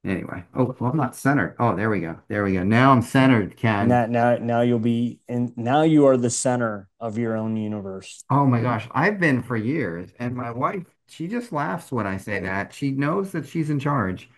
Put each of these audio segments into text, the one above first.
Anyway, oh, well, I'm not centered. Oh, there we go. There we go. Now I'm centered, Ken. Now you'll be and now you are the center of your own universe. Oh my gosh, I've been for years, and my wife, she just laughs when I say that. She knows that she's in charge.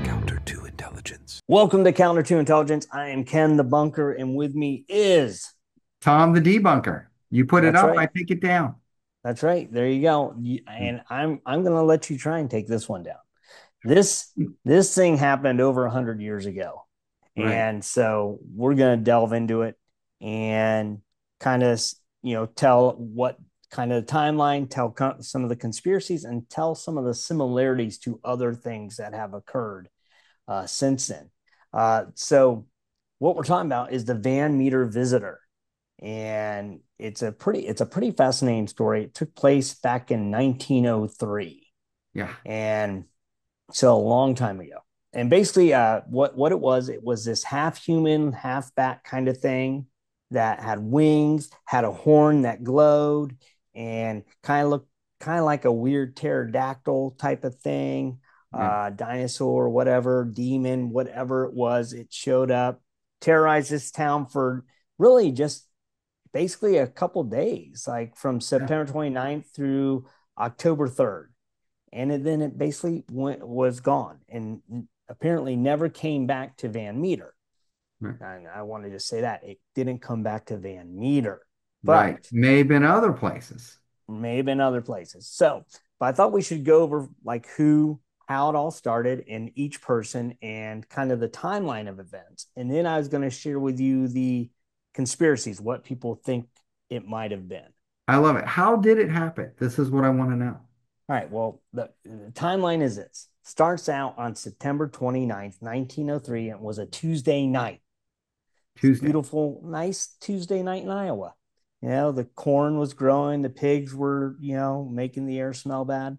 Counter to intelligence. Welcome to Counter to Intelligence. I am Ken the Bunker, and with me is Tom the debunker. You put it that's up, I right. take it down. That's right. There you go. And I'm gonna let you try and take this one down. This this thing happened over 100 years ago. Right. And so we're gonna delve into it and kind of tell what kind of timeline, tell some of the conspiracies, and tell some of the similarities to other things that have occurred since then. So what we're talking about is the Van Meter visitor, and it's a pretty fascinating story. It took place back in 1903, Yeah. and so a long time ago. And basically, what it was this half human, half bat kind of thing that had wings, had a horn that glowed, and kind of looked kind of like a weird pterodactyl type of thing, Yeah. dinosaur, whatever, demon, whatever it was. It showed up, terrorized this town for really just basically a couple days, like from Yeah. September 29th through October 3rd. Then it basically was gone and apparently never came back to Van Meter. Right. And I wanted to say that it didn't come back to Van Meter, Right. but May have been other places. may have been other places. So, but I thought we should go over like how it all started in each person and kind of the timeline of events. And then I was going to share with you the conspiracies, what people think it might have been. I love it. How did it happen? This is what I want to know. All right. Well, the timeline is this. Starts out on September 29th, 1903, and it was a Tuesday night. It's Tuesday. beautiful, nice Tuesday night in Iowa. The corn was growing, the pigs were, making the air smell bad,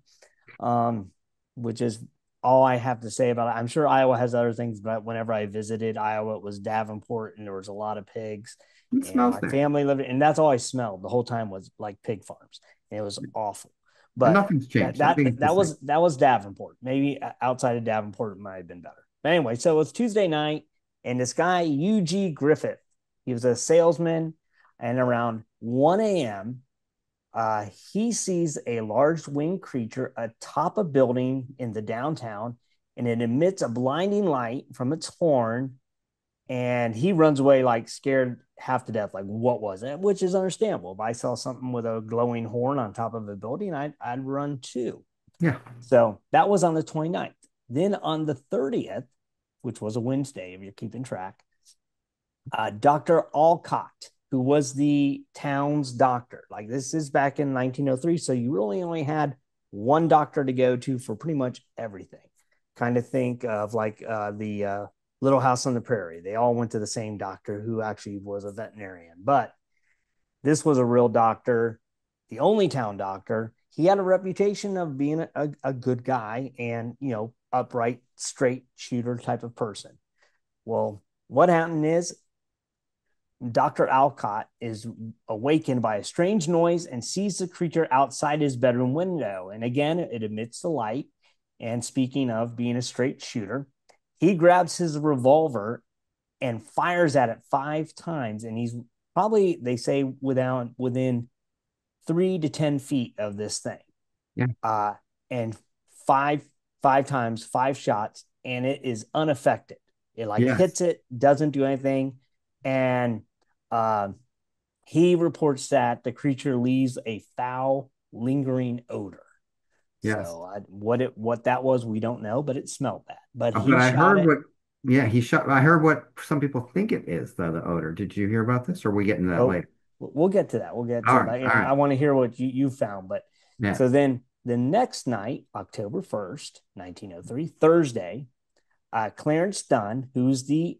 um, which is all I have to say about it. I'm sure Iowa has other things, but whenever I visited Iowa, it was Davenport and there was a lot of pigs. It And smells my there. family lived, and that's all I smelled the whole time was like pig farms. And it was awful. And But nothing's that changed. that Everything's the that same. was that was Davenport. Maybe outside of Davenport, it might have been better. But anyway, so it's Tuesday night, and this guy, UG Griffith, he was a salesman, and around 1 a.m., he sees a large winged creature atop a building in the downtown, and it emits a blinding light from its horn. And he runs away like scared half to death. Like, what was it? Which is understandable. If I saw something with a glowing horn on top of a building, I'd run too. Yeah. So that was on the 29th. Then on the 30th, which was a Wednesday, if you're keeping track, Dr. Alcott, who was the town's doctor. Like this is back in 1903. So you really only had one doctor to go to for pretty much everything. Kind of think of like the Little House on the Prairie. They all went to the same doctor who actually was a veterinarian. But this was a real doctor, the only town doctor. He had a reputation of being a good guy and, upright, straight shooter type of person. Well, what happened is Dr. Alcott is awakened by a strange noise and sees the creature outside his bedroom window. And again, it emits the light. And speaking of being a straight shooter, he grabs his revolver and fires at it 5 times. And he's probably, they say, within 3 to 10 feet of this thing. Yeah. Uh, and five times, 5 shots, and it is unaffected. It like Yes. hits it, doesn't do anything. And uh, he reports that the creature leaves a foul, lingering odor. Yes. So what that was, we don't know, but it smelled bad. But But he I shot heard it. what, yeah, he shot. I heard what some people think it is, though, the odor. Did you hear about this, or are we getting to that Oh, later? we'll get to that. We'll get All to right. that. All And right. I want to hear what you found. But Yeah. so then the next night, October 1st, 1903, Thursday, Clarence Dunn, who's the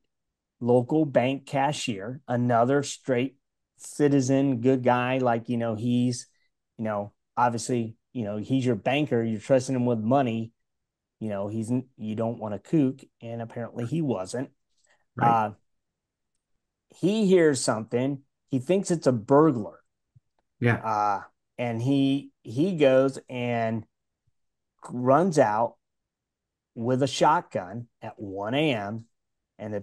local bank cashier, another straight citizen, good guy. Like, he's, obviously, he's your banker. You're trusting him with money. You don't want to kook. And apparently he wasn't. Right. Uh, he hears something. He thinks it's a burglar. Yeah. Uh, and he goes and runs out with a shotgun at 1 a.m. and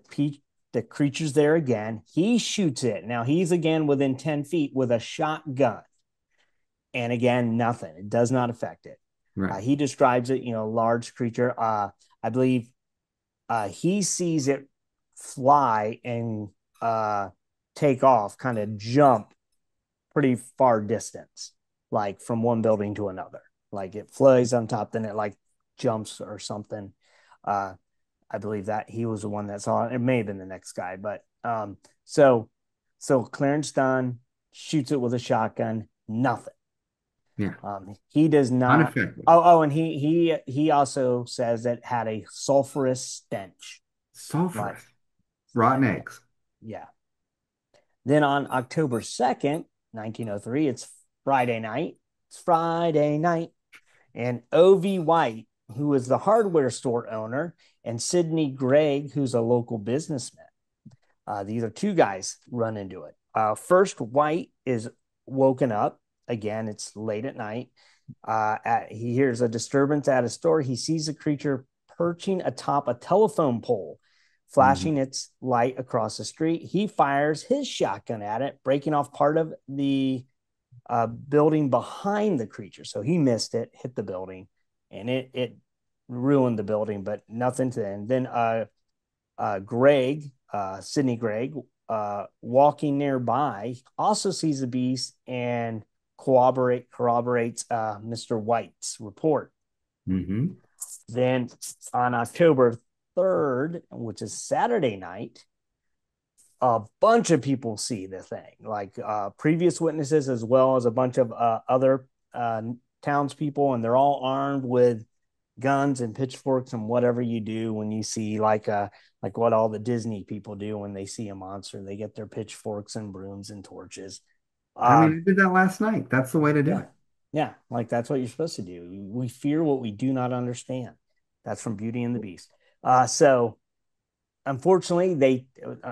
the creature's there again. He shoots it. Now he's again within 10 feet with a shotgun. And again, nothing. It does not affect it. Right. He describes it, large creature. I believe he sees it fly and uh, take off, kind of jump pretty far distance, like from one building to another. Like it flies on top, then it like jumps or something. Uh, I believe that he was the one that saw it. It may have been the next guy, but so Clarence Dunn shoots it with a shotgun. Nothing. Yeah. He does not. Unaffected. And he also says that it had a sulfurous stench. Like, Sulfurous. Rotten yeah, eggs. yeah. Then on October 2nd, 1903, it's Friday night. It's Friday night. And O.V. White, who is the hardware store owner, and Sidney Gregg, who's a local businessman. These are two guys run into it. First, White is woken up. Again, it's late at night. He hears a disturbance at a store. He sees a creature perching atop a telephone pole, Mhm. flashing its light across the street. He fires his shotgun at it, breaking off part of the building behind the creature. So he missed it, hit the building, and it ruined the building, but nothing to end. Then Sidney Gregg, walking nearby, also sees the beast and corroborates Mr. White's report. Mhm. Then on October 3rd, which is Saturday night, a bunch of people see the thing, like previous witnesses as well as a bunch of other townspeople, and they're all armed with guns and pitchforks and whatever you do when you see like what all the Disney people do when they see a monster. They get their pitchforks and brooms and torches. I Uh, mean, I did that last night. That's the way to do yeah, it. yeah, like that's what you're supposed to do. We fear what we do not understand. That's from Beauty and the Beast. So unfortunately, they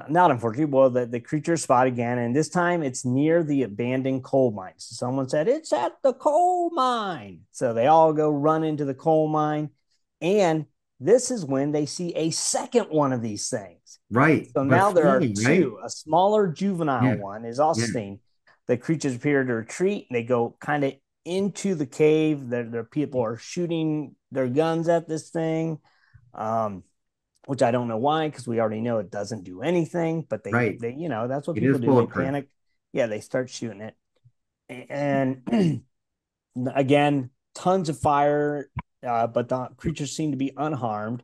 not unfortunately, well, the creature is spotted again, and this time it's near the abandoned coal mine. So someone said it's at the coal mine. So they all go run into the coal mine, and this is when they see a second one of these things. Right. So But now there are slowly, right? two. A smaller juvenile Yeah. one is also Yeah. seen. The creatures appear to retreat, and they go kind of into the cave. Their people are shooting their guns at this thing. Um, which I don't know why, because we already know it doesn't do anything. But Right. that's what It people is do. They bulletproof. panic. Yeah, they start shooting it, and again, tons of fire. But the creatures seem to be unharmed.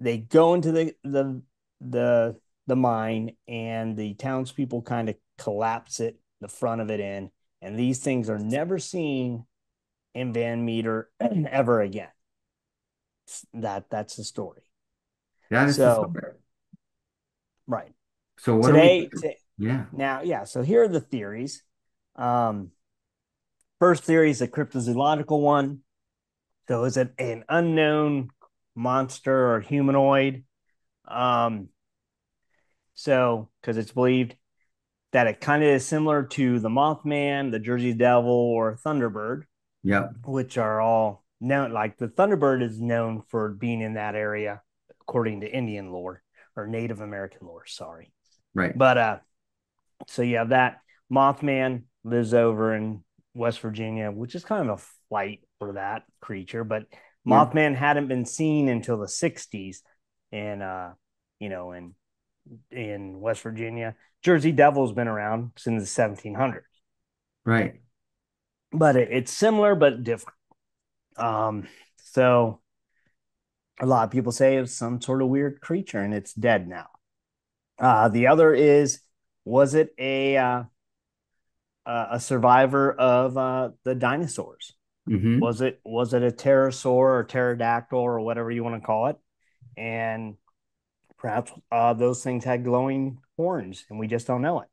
They go into the the mine, and the townspeople kind of collapse it, the front of it in, and these things are never seen in Van Meter ever again. That's the story. That is the So story. right. So what do we today do? t- Yeah. Now, yeah, so here are the theories. um First theory is a cryptozoological one. So is it an unknown monster or humanoid? um so because it's believed that it kind of is similar to the Mothman, the Jersey Devil, or Thunderbird, Yep. which are all known. Like the Thunderbird is known for being in that area according to Indian lore, or Native American lore, sorry. Right. But so you have that. Mothman lives over in West Virginia, which is kind of a flight for that creature. But Yep. Mothman hadn't been seen until the '60s, in in West Virginia. Jersey Devil's been around since the 1700s, Right. but it's similar but different. So a lot of people say it's some sort of weird creature, and it's dead now. The other is, was it a survivor of the dinosaurs? Hmm. Was it a pterosaur or pterodactyl or whatever you want to call it? And perhaps those things had glowing horns, and we just don't know it.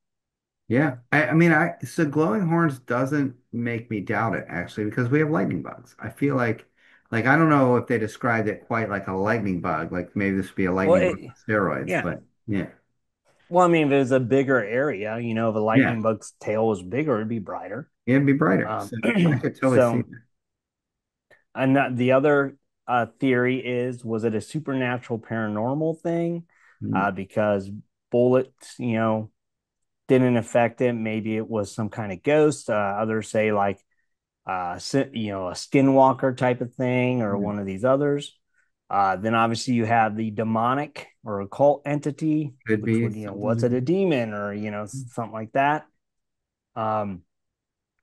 Yeah. I mean, so glowing horns doesn't make me doubt it actually because we have lightning bugs. I feel like I don't know if they described it quite like a lightning bug. Like maybe this would be a Well, lightning bug with steroids, yeah, but. Yeah. Well, I mean, if it was a bigger area, if a Yeah. lightning bug's tail was bigger, it'd be brighter. It'd be brighter. Um, So I could totally see so, that. and the other theory was it a supernatural paranormal thing? Mm. Because bullets, didn't affect it. Maybe it was some kind of ghost. Others say like, a skinwalker type of thing or Yeah. one of these others. Then obviously you have the demonic or occult entity, Could which be would, something was like it a that. demon or, something like that? Um,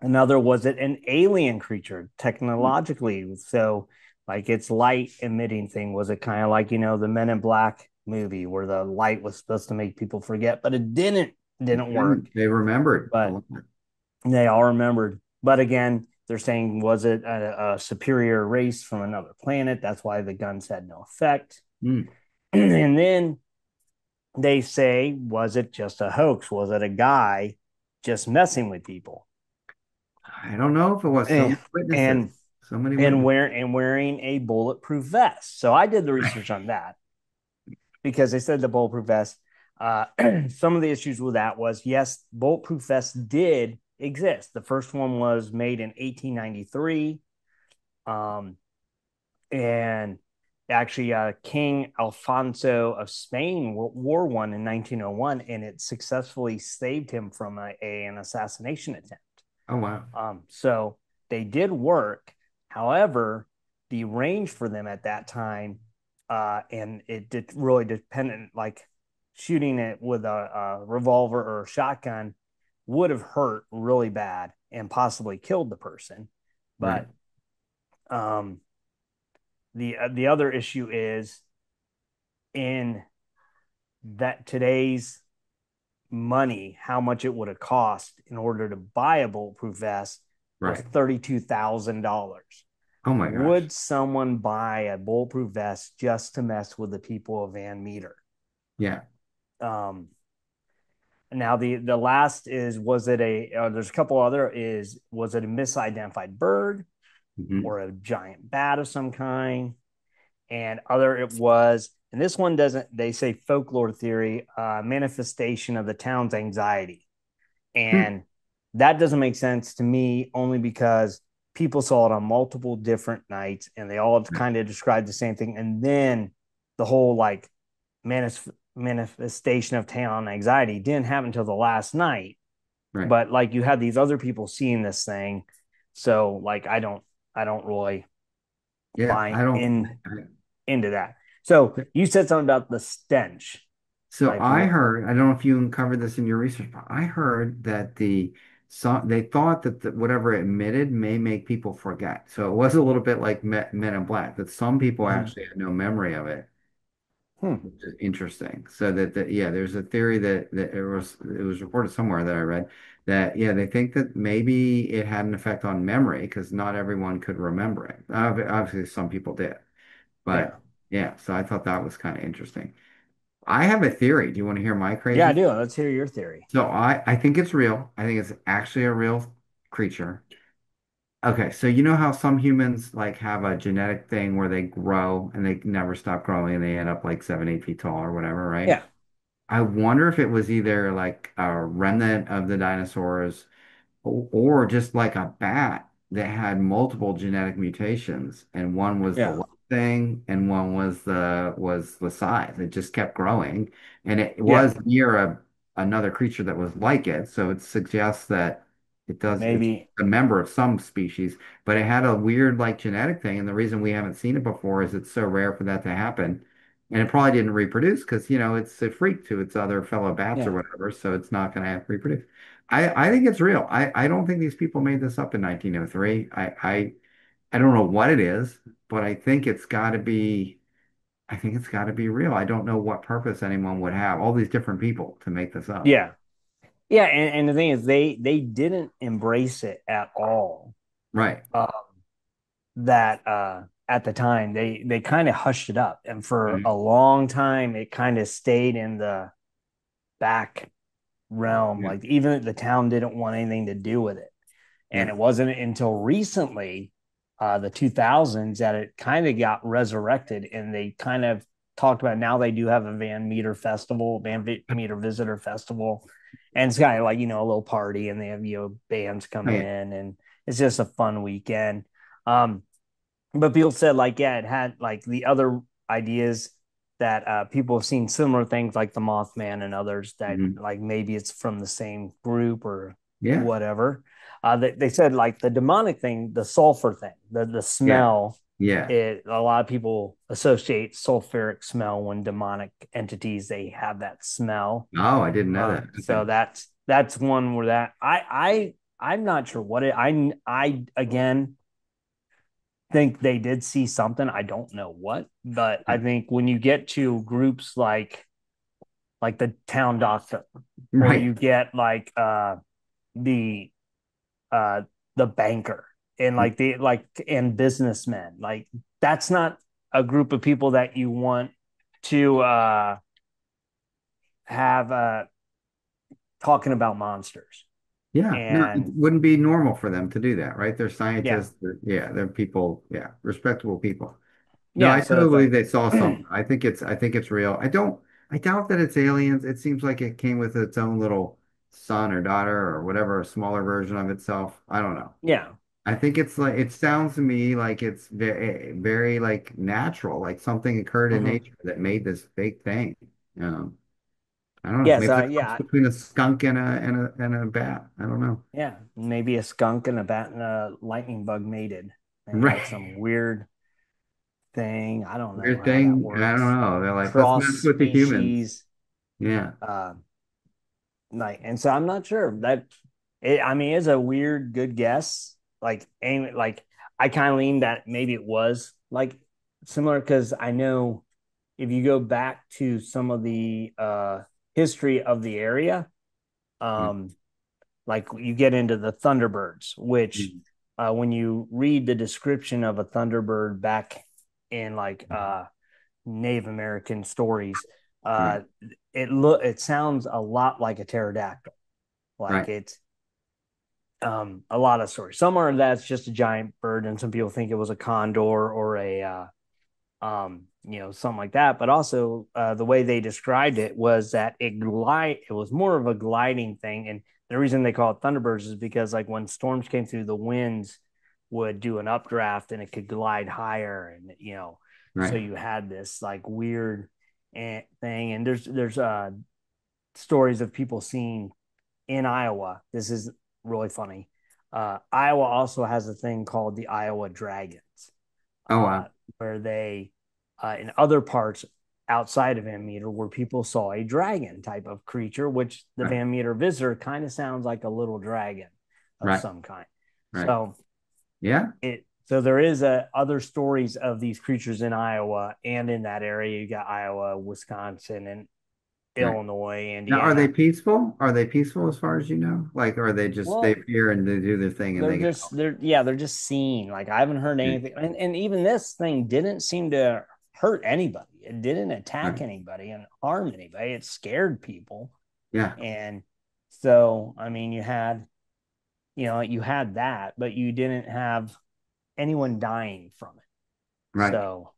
Another, was it an alien creature Mm. technologically? So, like its light emitting thing, was it kind of like, the Men in Black movie where the light was supposed to make people forget, but it didn't work. And they remembered a But lot. they all remembered. But again, they're saying, was it a superior race from another planet? That's why the guns had no effect. Mm. And then they say, was it just a hoax? Was it a guy just messing with people? I don't know if it was so And many witnesses. and So many and witnesses. wearing a bulletproof vest. So I did the research on that because they said the bulletproof vest. Some of the issues with that was, yes, bulletproof vests did exist. The first one was made in 1893, and actually, King Alfonso of Spain wore one in 1901, and it successfully saved him from an assassination attempt. Oh wow. So they did work. However, the range for them at that time, and it did really dependent, like shooting it with a revolver or a shotgun would have hurt really bad and possibly killed the person. Right. But um, the other issue is in that today's money, how much it would have cost in order to buy a bulletproof vest was Right. $32,000. Oh my gosh. Would someone buy a bulletproof vest just to mess with the people of Van Meter? Yeah. Um, Now the last is, was it there's a couple other, is was it a misidentified bird Hmm. or a giant bat of some kind? And other, it was, and this one doesn't, they say folklore theory, manifestation of the town's anxiety. Hmm. And that doesn't make sense to me, only because people saw it on multiple different nights and they all Right. kind of described the same thing. And then the whole like manifestation of town anxiety didn't happen until the last night. Right. But like you had these other people seeing this thing. So like I don't really Yeah. buy I don't. into that. So you said something about the stench. So Like I what? heard, I don't know if you uncovered this in your research, but I heard that they thought that whatever it emitted may make people forget. So it was a little bit like Men in Black, that some people Mhm. actually had no memory of it, Hmm. which is interesting. So yeah, there's a theory that it was reported somewhere that I read that yeah, they think that maybe it had an effect on memory because not everyone could remember it. Obviously, some people did, Yeah. but yeah, so I thought that was kind of interesting. I have a theory. Do you want to hear my Yeah, I crazy? do. Let's hear your theory. So I think it's real. I think it's actually a real creature. Okay, so you know how some humans like have a genetic thing where they grow and they never stop growing and they end up like 7, 8 feet tall or whatever, right? Yeah. I wonder if it was either like a remnant of the dinosaurs or just like a bat that had multiple genetic mutations, and one was the Yeah. light thing, and one was the size. It just kept growing, and it Yeah. was near another creature that was like it. So it suggests that it's Maybe. a member of some species, but it had a weird like genetic thing, and the reason we haven't seen it before is it's so rare for that to happen. And it probably didn't reproduce because, it's a freak to its other fellow bats or Yeah. whatever, so it's not going to reproduce. I think it's real. I don't think these people made this up in 1903. I don't know what it is, but I think it's got to be real. I don't know what purpose anyone would have, all these different people to make this up. Yeah. Yeah. And the thing is, they didn't embrace it at all. Right. Um, that at the time they kind of hushed it up, and for a Mhm. long time it kind of stayed in the back realm. Yeah. Like even the town didn't want anything to do with it. And Yeah. it wasn't until recently, the 2000s, that it kind of got resurrected, and they kind of talked about now they do have a Van Meter Visitor Festival, and it's got like a little party, and they have bands come Oh, yeah. in, and it's just a fun weekend. Um, but people said like it had like the other ideas that people have seen similar things like the Mothman and others that Mhm. like maybe it's from the same group or Yeah. whatever. They said like the demonic thing, the sulfur thing, the Yeah. smell. Yeah. A lot of people associate sulfuric smell when demonic entities they have that smell. Oh, I didn't know that. So Okay. that's one where that I'm not sure what it I again think they did see something. I don't know what, but I think when you get to groups like the town doctor, or Right. you get like the uh the banker and like the like and businessmen, like that's not a group of people that you want to have talking about monsters. Yeah. No, it And wouldn't be normal for them to do that, right? They're yeah, scientists. Yeah, they're people. Yeah, respectable people. No, yeah, I so it's totally believe like they saw something. I think it's real. I doubt that it's aliens. It seems like it came with its own little son or daughter or whatever, a smaller version of itself. I don't know. yeah. I think it's like it sounds to me like it's very, very like natural, like something occurred in Mm-hmm. nature that made this big thing. Um, I don't know. Yes, Maybe it's a cross yeah, between a skunk and a bat. I don't know. yeah. Maybe a skunk and a bat and a lightning bug mated. They Right. had some weird thing. I don't know Weird how that thing. I don't works. know. They're like, let's Cross mess with the humans. species. Yeah. Uh, like, and so I'm not sure that I mean, it's a weird, good guess. Like I kind of lean that maybe it was like similar because I know if you go back to some of the history of the area, um, like you get into the Thunderbirds, which Mhm. when you read the description of a Thunderbird back in like Native American stories, Right. uh, it sounds a lot like a pterodactyl. Like Right. it's a lot of stories. Some are that's just a giant bird, and some people think it was a condor or a something like that. But also, the way they described it was that it was more of a gliding thing, and the reason they call it thunderbirds is because like when storms came through, the winds would do an updraft and it could glide higher, and so Right. you had this like weird thing. And there's stories of people seeing in Iowa. This is really funny. Iowa also has a thing called the Iowa Dragons, Oh, uh, wow. where they, in other parts outside of Van Meter, where people saw a dragon type of creature, which the Right. Van Meter visitor kind of sounds like a little dragon of Right. some kind. Right. So Yeah. there is other stories of these creatures in Iowa and in that area. You got Iowa, Wisconsin, and Right. Illinois, Now, are they Indiana. peaceful? Are they peaceful as far as you know? Like, are they just they Well, appear and they do their thing and they get out? they're just seen. Like I haven't heard anything, and even this thing didn't seem to hurt anybody. It didn't attack Right. anybody and harm anybody. It scared people, Yeah. and so I mean, you had that, but you didn't have anyone dying from it. Right. So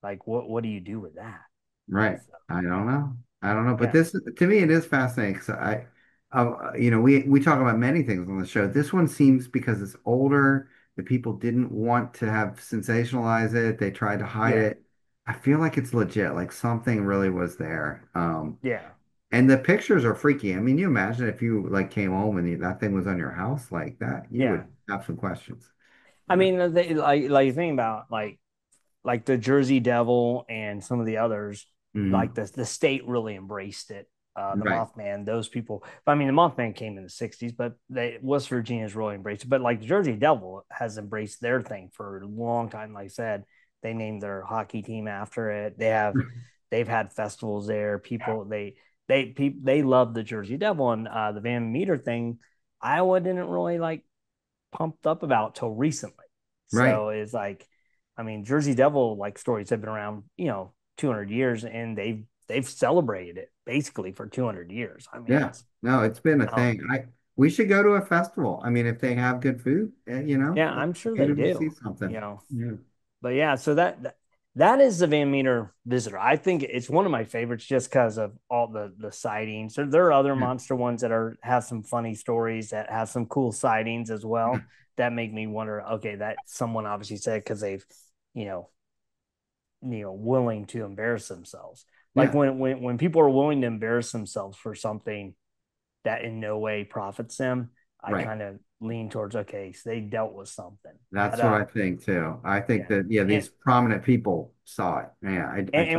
like, what do you do with that? Right. So, I don't know. I don't know. But yeah, this, to me, it is fascinating because we talk about many things on the show. This one seems because it's older, the people didn't want to have sensationalize it. They tried to hide yeah, it. I feel like it's legit. Like something really was there. yeah, And the pictures are freaky. I mean, you imagine if you like came home and that thing was on your house like that, you yeah. would have some questions. I Yeah. mean, like you think about like the Jersey Devil and some of the others, like Hmm. the state really embraced it. The Right. Mothman, those people. I mean, the Mothman came in the '60s, but West Virginia's really embraced it. But like the Jersey Devil has embraced their thing for a long time. Like I said, they named their hockey team after it. They've had festivals there. People they love the Jersey Devil, and the Van Meter thing. Iowa didn't really like pumped up about till recently. Right. So it's like, I mean, Jersey Devil like stories have been around, 200 years, and they've celebrated it basically for 200 years. I mean, Yeah. it's No, it's been a um, thing. We should go to a festival. I mean, if they have good food, yeah, I'm sure they maybe we'll see do, something. Yeah. but yeah, so That is the Van Meter visitor. I think it's one of my favorites just because of all the sightings. There are other Yeah. monster ones that are have some funny stories that have some cool sightings as Yeah. well. That make me wonder. Okay, that someone obviously said because they've, you know, willing to embarrass themselves. Like Yeah. when people are willing to embarrass themselves for something that in no way profits them, I Right. kind of lean towards okay, so they dealt with something. But That's what I think too. I think yeah, that yeah, and these prominent people saw it. Yeah, I and totally.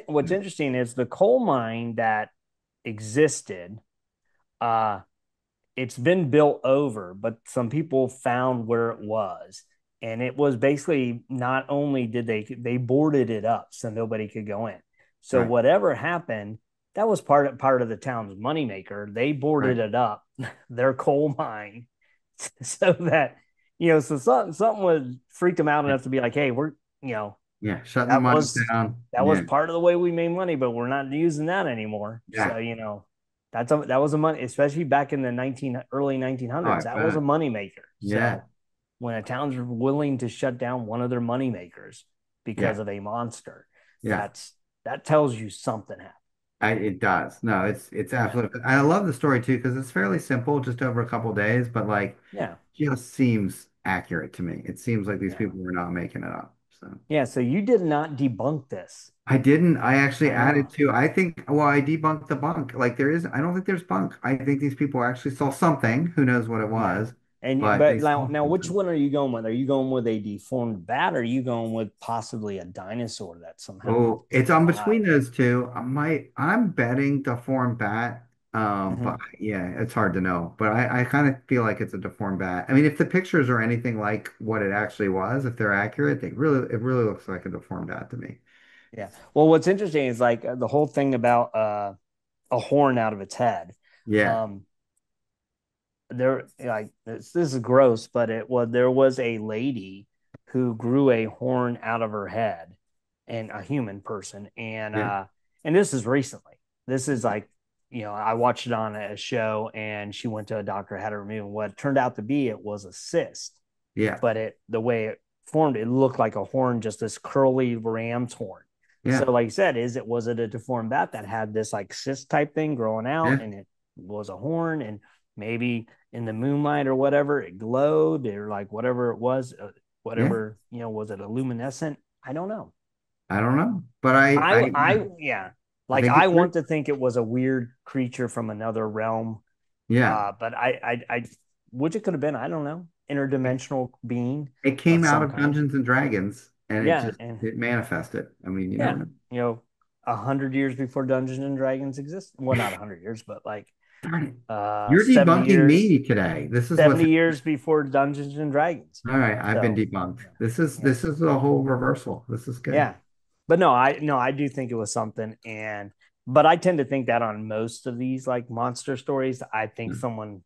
what's Yeah. interesting is the coal mine that existed. Uh, it's been built over, but some people found where it was, and it was basically not only did they boarded it up so nobody could go in. So Right. whatever happened, that was part of the town's moneymaker. They boarded Right. it up, their coal mine, so that so something would freak them out Yeah. enough to be like, hey, we're Yeah. Shutting the that mines was down. that was Yeah. part of the way we made money, but we're not using that anymore. So, Yeah. that was a money, especially back in the early Oh, 1900s. I That was a bet. money maker. Yeah. So, when a town's willing to shut down one of their money makers because Yeah. of a monster, Yeah. that's that tells you something happened. It does. No, it's Yeah. absolutely. I love the story too because it's fairly simple, just over a couple days, but like Yeah. just seems accurate to me. It seems like these Yeah. people were not making it up. So Yeah. So you did not debunk this. I didn't. I actually I added know. to. I think. Well, I debunked the bunk. Like there is. I don't think there's bunk. I think these people actually saw something. Who knows what it Yeah. was, And but but they saw now which something. one are you going with? Are you going with a deformed bat or are you going with possibly a dinosaur that somehow Oh, it's on between survived? those two. I'm betting deformed bat. But Hmm. yeah, it's hard to know. But I kind of feel like it's a deformed bat. I mean, if the pictures are anything like what it actually was, if they're accurate, it really looks like a deformed bat to me. Yeah. Well, what's interesting is like the whole thing about a horn out of its head. Yeah, Um, there, like this is gross, but there was a lady who grew a horn out of her head, and a human person, yeah, and this is recently. This is like I watched it on a show, and she went to a doctor, had it removed. And what it turned out to be, it was a cyst, yeah, but the way it formed, it looked like a horn, just this curly ram's horn. So, yeah, like you said, was it a deformed bat that had this like cyst type thing growing out, yeah, and it was a horn, and maybe in the moonlight or whatever, it glowed or like whatever it was, yeah. whatever was it a luminescent? I don't know. I don't know, but yeah, Yeah, I like think I it's weird. want to think it was a weird creature from another realm, Yeah, but which it could have been, I don't know, it, interdimensional being it of came out some of kind. Dungeons and Dragons, and Yeah, and it manifested. I mean, you never yeah, know. 100 years before Dungeons and Dragons exist. Well, not 100 years, but like Darn it. You're 70 debunking years, me today. This is what's 70 years before Dungeons and Dragons. all right. I've been So, debunked. yeah, This is a whole reversal. This is good. yeah. But no, I do think it was something, but I tend to think that on most of these like monster stories, I think Yeah. someone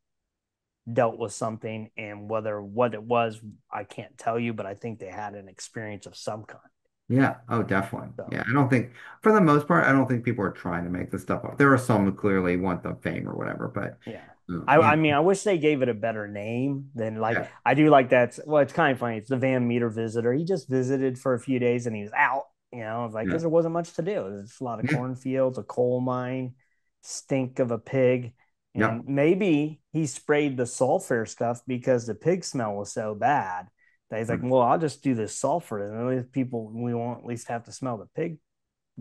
dealt with something, and whether what it was, I can't tell you, but I think they had an experience of some kind. Yeah. Oh, definitely. So, Yeah. I don't think, for the most part, I don't think people are trying to make this stuff up. There are some who clearly want the fame or whatever, but yeah. yeah, I mean, I wish they gave it a better name than like yeah, I do like that. Well, it's kind of funny. It's the Van Meter visitor. He just visited for a few days and he was out. It's like yeah, because there wasn't much to do. There's a lot of yeah, cornfields, a coal mine, stink of a pig, yep. and maybe he sprayed the sulfur stuff because the pig smell was so bad that he's like, Right. well, I'll just do this sulfur, and at least people we won't at least have to smell the pig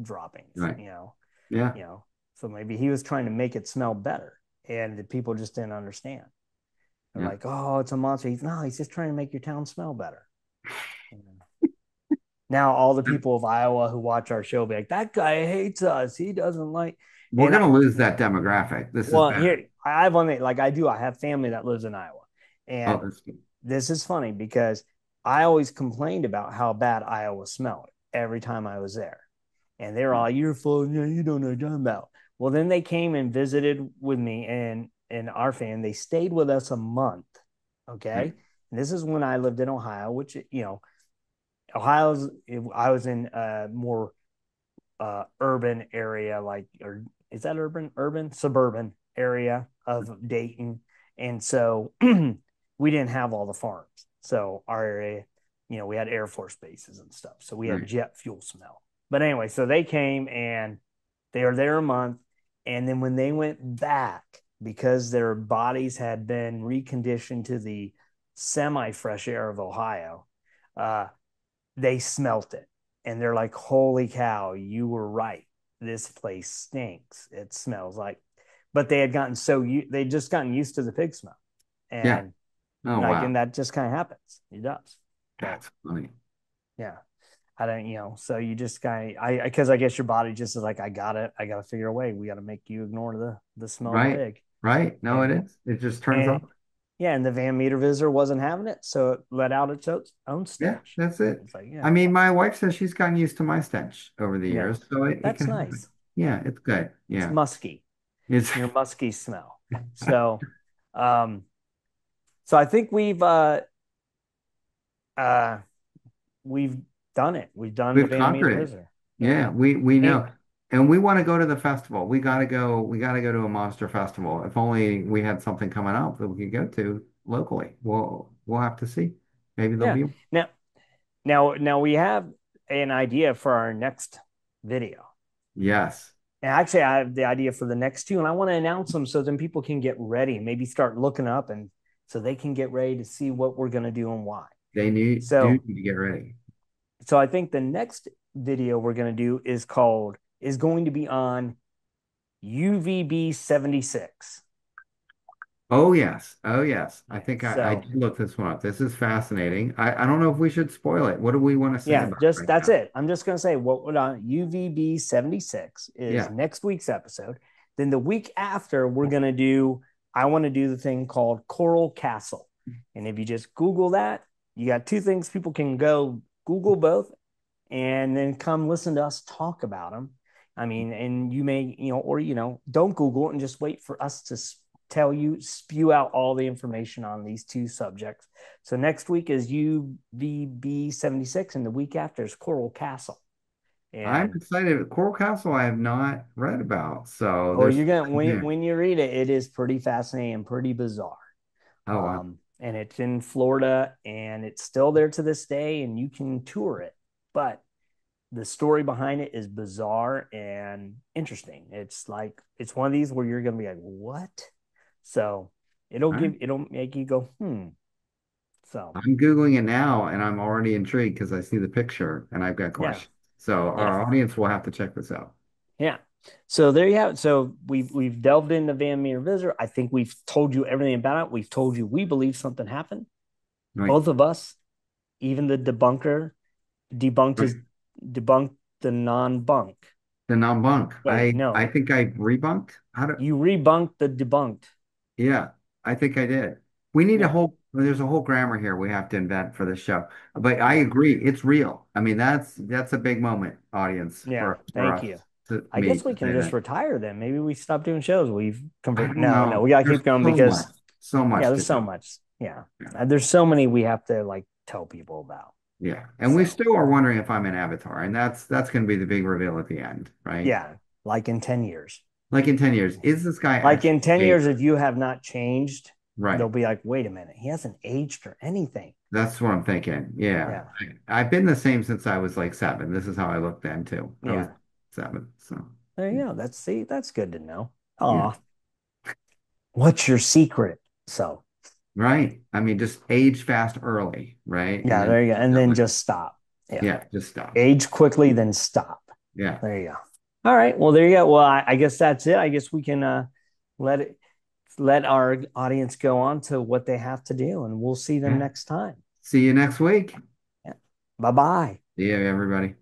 droppings. Right. Yeah. You know. So maybe he was trying to make it smell better, and the people just didn't understand. They're Yeah. like, "Oh, it's a monster." He's just trying to make your town smell better. Now all the people of Iowa who watch our show be like, "That guy hates us. He doesn't like." We're And gonna lose that demographic. This is well, bad. here I have one thing. Like I do, I have family that lives in Iowa, Oh, and that's good. this is funny because I always complained about how bad Iowa smelled every time I was there. And they're all, you're full, you don't know what you're talking about. Well, then they came and visited with me and our family. They stayed with us a month. Right. Okay. And this is when I lived in Ohio, which, Ohio's, I was in a more urban area, like, or is that urban, suburban area of Dayton. And so we didn't have all the farms. So our area, we had Air Force bases and stuff. So we had Right. jet fuel smell. But anyway, so they came and they were there a month. And then when they went back, because their bodies had been reconditioned to the semi fresh air of Ohio, uh, they smelt it. And they're like, holy cow, you were right. This place stinks. It smells like, but they had gotten they just gotten used to the pig smell. Yeah. And Oh, like, wow. and that just kind of happens. It does. But That's funny. yeah, I don't, so you just kind of, because I guess your body just is like, I gotta figure a way. We got to make you ignore the smell of the Right. pig. Right. No, it And, is. It just turns and off. yeah, and the Van Meter visitor wasn't having it. So it let out its own Yeah, stench. that's it. It's like, I yeah, mean, my wife says she's gotten used to my stench over the yeah, years, so it that's can happen. nice. Yeah, it's good. It's Yeah. musky, It's your musky smell. So, um, so I think uh, we've done it. We've done the we've Van conquered Meter it. visitor. Yeah. Yeah, we Hey, know. And we want to go to the festival. We gotta go to a monster festival. If only we had something coming up that we could go to locally. We'll have to see. Maybe there'll yeah. be. Now we have an idea for our next video. Yes. And actually, I have the idea for the next two, and I want to announce them so then people can get ready, maybe start looking up, and so they can get ready to see what we're going to do and why. They do So, need to get ready. so I think the next video we're going to do is going to be on UVB 76. Oh yes. Oh yes. I Yeah. think I So did look this one up. This is fascinating. I don't know if we should spoil it. What do we want to say yeah, about it just right that's now? it. I'm just going to say what would on UVB 76 is Yeah. next week's episode. Then the week after, I want to do the thing called Coral Castle. And if you just Google that, you got two things people can go Google both and then come listen to us talk about them. I mean, and you may, or, don't Google it and just wait for us to spew out all the information on these two subjects. So next week is UVB 76, and the week after is Coral Castle. I'm And excited. Coral Castle I have not read about. So oh, there's you're gonna something there. when you read it, it is pretty fascinating and pretty bizarre. Oh wow. And it's in Florida, and it's still there to this day, and you can tour it. But the story behind it is bizarre and interesting. It's like it's one of these where you're gonna be like, what? So All right. it'll make you go, hmm. So I'm Googling it now and I'm already intrigued because I see the picture and I've got yeah, questions. So yeah, our audience will have to check this out. yeah. So there you have it. So we've delved into Van Meter Visitor. I think we've told you everything about it. We've told you we believe something happened. Right. Both of us, even the debunker, debunked Right. his debunked the non-bunk. The non-bunk. Wait, I no, think I rebunked. How do you rebunked the debunked. Yeah, I think I did. We need a Yeah, whole there's a whole grammar here we have to invent for this show. But I yeah. agree, it's real. I mean, that's a big moment, audience, Yeah, for thank us you. to I me guess we to can say just that. retire then. Maybe we stop doing shows. We've I converted. don't No, know. we got to There's keep going so because, much, so yeah, much to there's so do. much. Yeah. Yeah. There's so many we have to like tell people about. Yeah. And we So, still are wondering if I'm an avatar, and that's going to be the big reveal at the end, right? yeah, like in 10 years. Like in 10 years, is this guy Like actually in 10 a years, if you have not changed, they'll right? be like, wait a minute, he hasn't aged or anything. That's what I'm thinking. Yeah. Yeah. I've been the same since I was like 7. This is how I looked then too. I was Yeah. 7. So There you go. That's good to know. yeah. Aw, what's your secret? So, Right. I mean, just age fast early, right? And yeah, then there you go. And then just stop. Yeah. yeah, just stop. Age quickly, then stop. Yeah. There you go. All right. Well, there you go. Well, I guess that's it. I guess we can let it let our audience go on to what they have to do, and we'll see them Yeah. next time. See you next week. Yeah. Bye bye. See you, everybody.